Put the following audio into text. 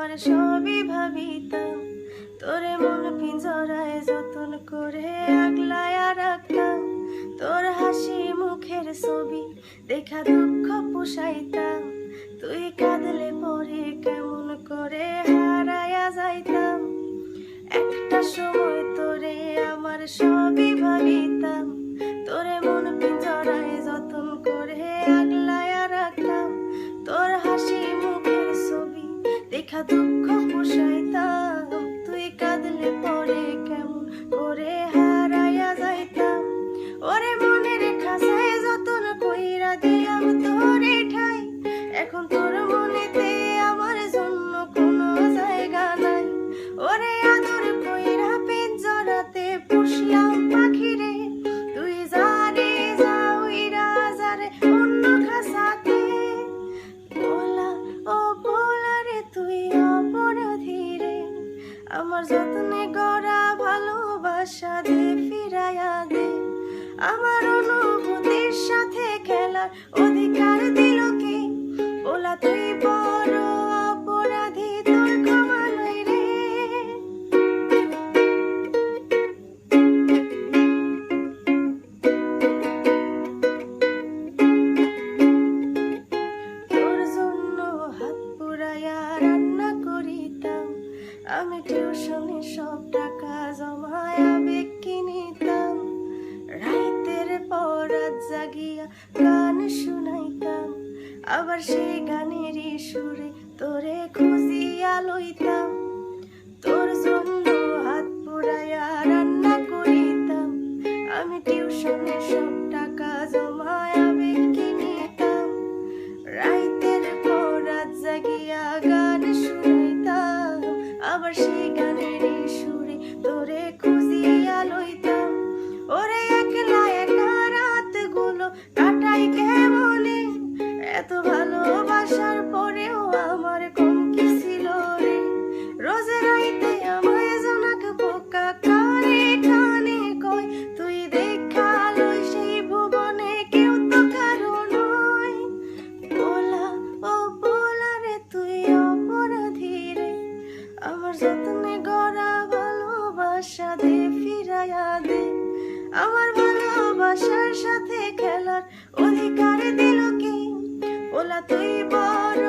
আমার সবই ভাবিতাম, তোরে মন পিঞ্জরায় যতন করে আগলায়া রাখতাম। তোর হাসি মুখের ছবি দেখা দুঃখ পুষাইতাম, তুই কাঁদলে পরে কেমন করে হারায়া যাইতাম। একটা সময় তোরে আমার সবই ভাবিতাম, তোরে মন পিঞ্জরায় যতন করে আগলায়া রাখতাম। তোর হাসি মুখের ছবি দেখা দুঃখ পুষাইতাম, তুই কাঁদলে পরে কেমন করে হারায়া যাইতাম। ওরে মনের খাঁচায় যতন কইরা দিলাম তোরে ঠাই, এখন তোর মনেতে আমার জন্য কোনো জায়গা নাই। ওরে আদর কইরা পিঞ্জরাতে পুষলাম পাখিরে, তুই যারে যাওইরা যারে অন্য খাঁচাতে। বলা ও বলা রে তুই অপরাধী রে, আমার যত্নে গড়া ভালোবাসা দে ফিরাইয়া দে। আমার অনুভূতির সাথে খেলার অধিকার দিল কে, বলা তুই বড় অপরাধী, তোর ক্ষমা নাই রে। তোর জন্য হাত পুরাইয়া রান্না করিতাম, আমি টিউশনে সব টাকা জমায় আবেগ কিনিতাম। রাইতের পর রাত জাগিয়া গান শুনাইতাম, আবার সেই গানেরই সুরে তোরে খুঁজিয়া লইতাম। তোর জন্য হাত পুরাইয়া রান্না করিতাম, আমি টিউশনে সব টাকা জমায় আবেগ কিনিতাম। রাইতের পর রাত জাগিয়া গান শুনাইতাম, আবার সেই গানেরই সুরে তোরে খুঁজিয়া লইতাম। ওরে একলা একা রাতগুলো কাটাই কেমনে, এত ভালোবাসার পরেও আমার কম কি ছিল রে। রোজ রাইতে আমায় জোনাক বোকা কানে কানে কয়, তুই দেখা লই সেই ভুবনে কেউ তো কারো নয়। বলা ও বলা রে তুই অপরাধী রে, আমার যত্নে গড়া ভালোবাসা দে ফিরাইয়া দে। আমার ভালোবাসার সাথে খেলার অধিকার দিল কে, বলা তুই বড়